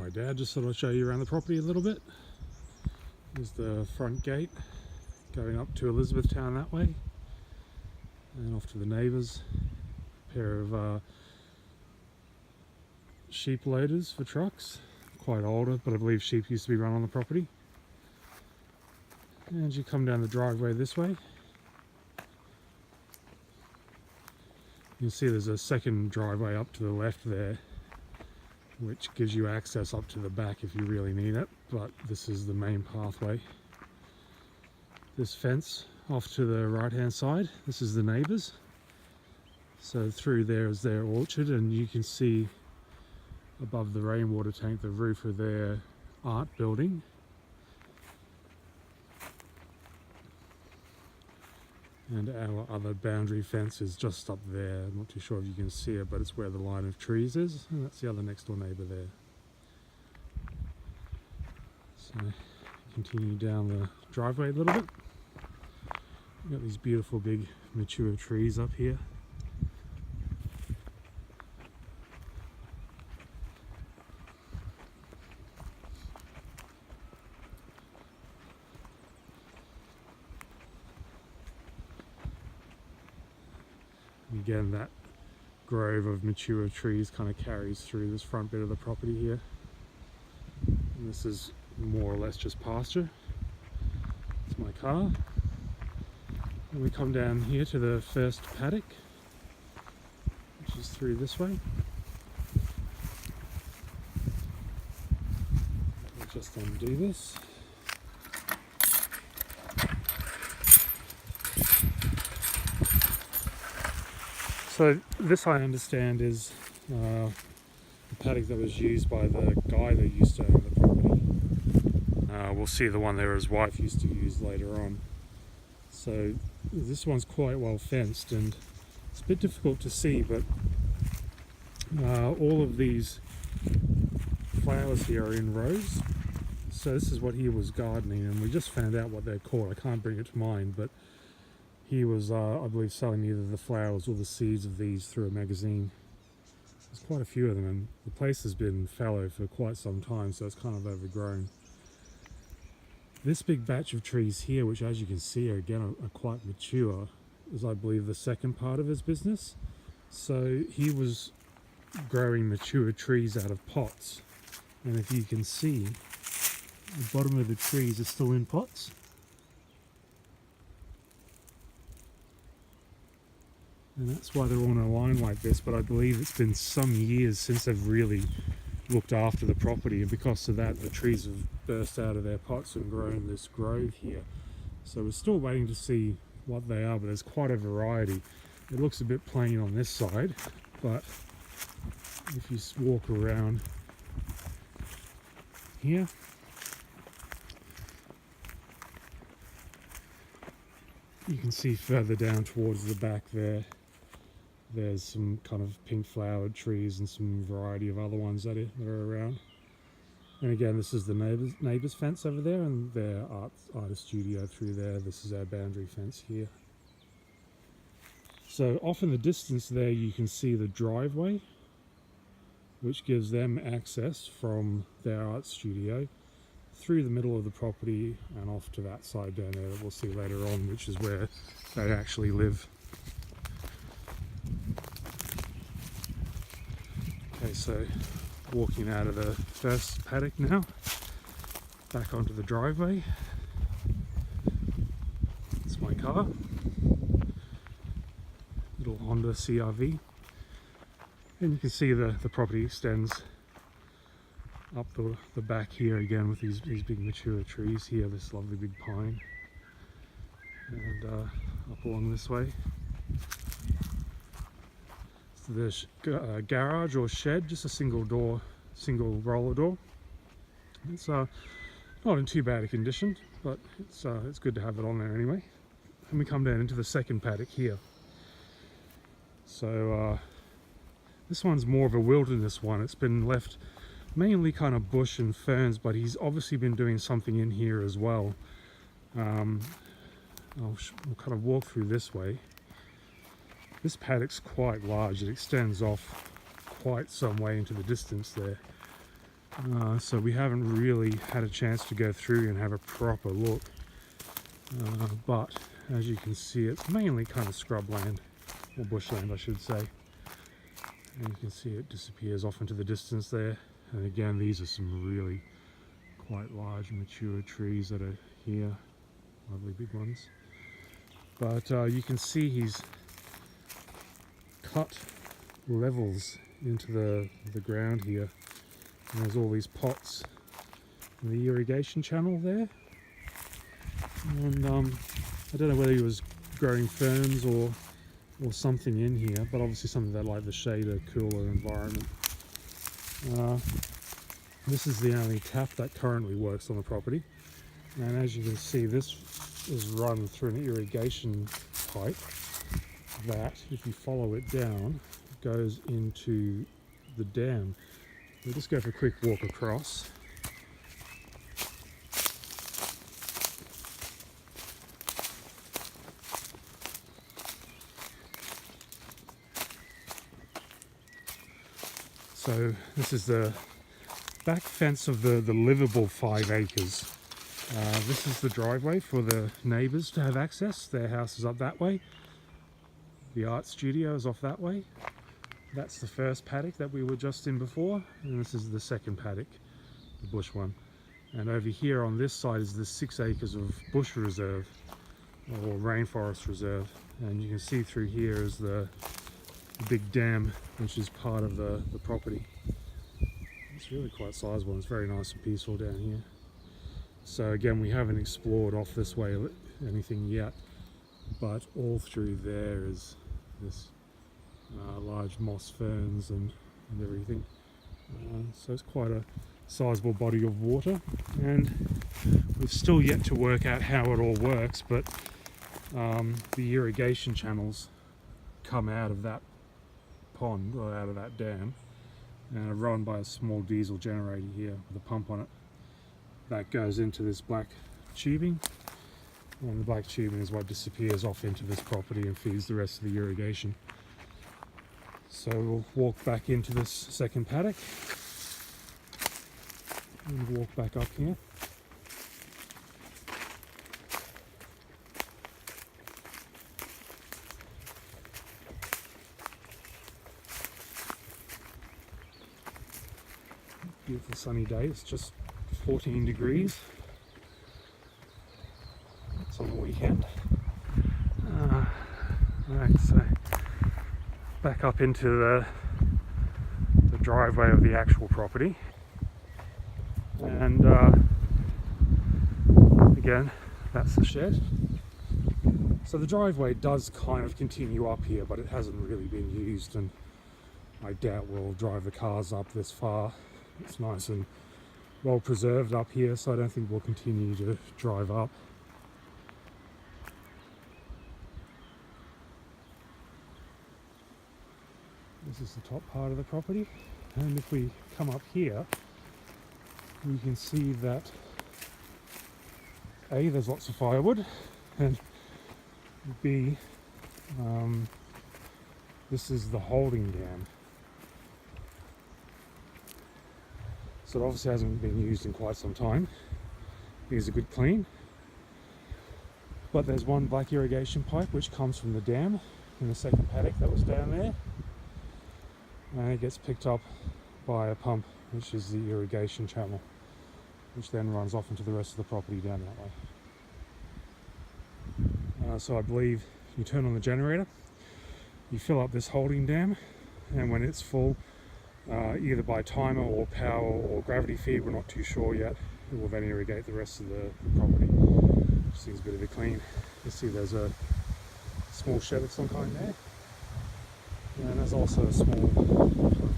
Hi Dad, just thought I'd show you around the property a little bit. Here's the front gate going up to Elizabethtown that way and off to the neighbours. A pair of sheep loaders for trucks, quite older, but I believe sheep used to be run on the property. And you come down the driveway this way. You'll see there's a second driveway up to the left there, which gives you access up to the back if you really need it, but this is the main pathway. This fence off to the right hand side, this is the neighbours. So through there is their orchard, and you can see above the rainwater tank the roof of their art building. And our other boundary fence is just up there. I'm not too sure if you can see it, but it's where the line of trees is, and that's the other next door neighbour there. So continue down the driveway a little bit. We've got these beautiful big mature trees up here. Again, that grove of mature trees kind of carries through this front bit of the property here. And this is more or less just pasture. It's my car. And we come down here to the first paddock, which is through this way. I'll just undo this. So this, I understand, is the paddock that was used by the guy that used to own the property. We'll see the one there his wife used to use later on. So this one's quite well fenced, and it's a bit difficult to see, but all of these flowers here are in rows. So this is what he was gardening, and we just found out what they're called. I can't bring it to mind, but he was, I believe, selling either the flowers or the seeds of these through a magazine. There's quite a few of them, and the place has been fallow for quite some time, so it's kind of overgrown. This big batch of trees here, which as you can see are quite mature, is, I believe, the second part of his business. So he was growing mature trees out of pots, and if you can see, the bottom of the trees are still in pots. And that's why they're on a line like this, but I believe it's been some years since they've really looked after the property, and because of that the trees have burst out of their pots and grown this grove here. So we're still waiting to see what they are, but there's quite a variety. It looks a bit plain on this side, but if you walk around here, you can see further down towards the back there's some kind of pink flowered trees and some variety of other ones that are around. And again, this is the neighbour's fence over there, and their artist studio through there. This is our boundary fence here. So off in the distance there you can see the driveway, which gives them access from their art studio through the middle of the property and off to that side down there that we'll see later on, which is where they actually live. Okay, so walking out of the first paddock now, back onto the driveway. It's my car, little Honda CR-V, and you can see the property extends up the back here again with these big mature trees here, this lovely big pine, and up along this way. The garage or shed, just a single roller door. It's not in too bad a condition, but it's good to have it on there anyway. And we come down into the second paddock here. So this one's more of a wilderness one. It's been left mainly kind of bush and ferns, but he's obviously been doing something in here as well. We'll kind of walk through this way. This paddock's quite large. It extends off quite some way into the distance there. So we haven't really had a chance to go through and have a proper look. But as you can see, it's mainly kind of scrubland, or bushland I should say. And you can see it disappears off into the distance there. And again, these are some really quite large mature trees that are here, lovely big ones. But you can see he's cut levels into the ground here. And there's all these pots in the irrigation channel there. And I don't know whether he was growing ferns or something in here, but obviously something that like the shade, cooler environment. This is the only tap that currently works on the property, and as you can see, this is run through an irrigation pipe that, if you follow it down, goes into the dam. We'll just go for a quick walk across. So this is the back fence of the livable 5 acres. This is the driveway for the neighbours to have access. Their house is up that way. The art studio is off that way. That's the first paddock that we were just in before, and this is the second paddock, the bush one. And over here on this side is the 6 acres of bush reserve, or rainforest reserve. And you can see through here is the big dam, which is part of the property. It's really quite sizable, and it's very nice and peaceful down here. So again, we haven't explored off this way anything yet, but all through there is this large moss ferns and everything. So it's quite a sizable body of water, and we've still yet to work out how it all works, but the irrigation channels come out of that pond, or out of that dam, and are run by a small diesel generator here with a pump on it. That goes into this black tubing, and the black tubing is what disappears off into this property and feeds the rest of the irrigation. So we'll walk back into this second paddock and walk back up here. Beautiful sunny day. It's just 14 degrees. It's on the weekend. Right, so back up into the driveway of the actual property, and again, that's the shed. So the driveway does kind of continue up here, but it hasn't really been used, and I doubt we'll drive the cars up this far. It's nice and well preserved up here, so I don't think we'll continue to drive up. This is the top part of the property, and if we come up here, we can see that A, there's lots of firewood, and B, this is the holding dam. So it obviously hasn't been used in quite some time. Needs a good clean. But there's one black irrigation pipe which comes from the dam in the second paddock that was down there. And it gets picked up by a pump, which is the irrigation channel, which then runs off into the rest of the property down that way. So I believe you turn on the generator, you fill up this holding dam, and when it's full, either by timer or power or gravity feed, we're not too sure yet, it will then irrigate the rest of the property. Just needs a bit of a clean. You see there's a small shed of some kind there, and there's also a small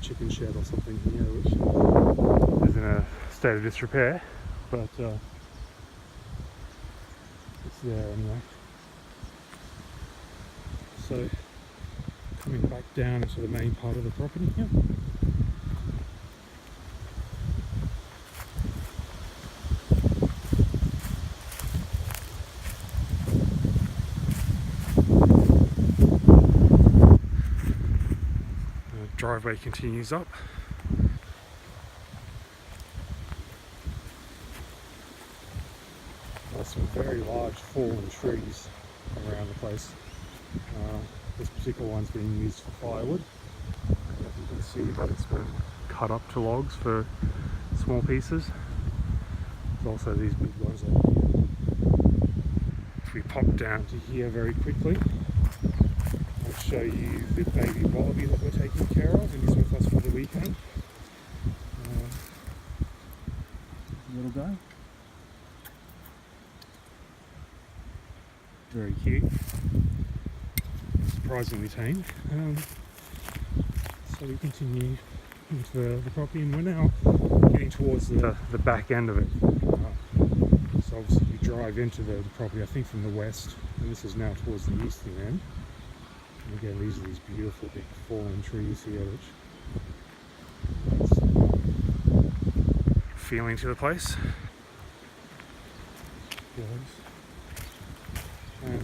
chicken shed or something here which is in a state of disrepair, but it's there anyway. So coming back down into the main part of the property here. Driveway continues up. some very large fallen trees around the place. This particular one's being used for firewood. You can see that it's been cut up to logs for small pieces. There's also these big ones over here. If we pop down to here very quickly, I'll show you the baby wallaby that we're taking care of, and he's with us for the weekend. Little guy. Very cute. Surprisingly tame. So we continue into the property, and we're now getting towards the back end of it. So obviously you drive into the property, I think from the west, and this is now towards the eastern end. And again, these are these beautiful big fallen trees here, which adds some feeling to the place. And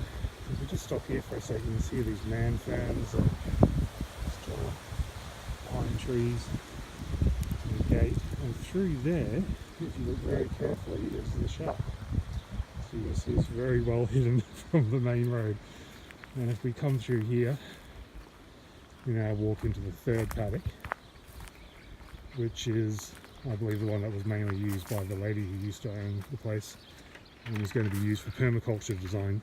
if we just stop here for a second, you can see these man fans and tall pine trees and the gate. And through there, if you look very carefully, is the shack. So you can see it's very well hidden from the main road. And if we come through here, we now walk into the third paddock, which is, I believe, the one that was mainly used by the lady who used to own the place and was going to be used for permaculture design.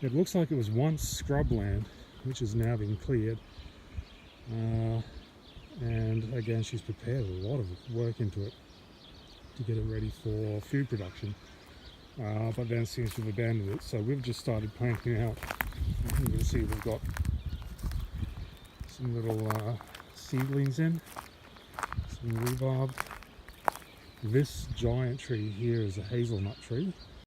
It looks like it was once scrubland, which has now been cleared. And again, she's prepared a lot of work into it to get it ready for food production. But then seems to have abandoned it. So we've just started planting out. You can see we've got some little seedlings in, some rhubarb. This giant tree here is a hazelnut tree.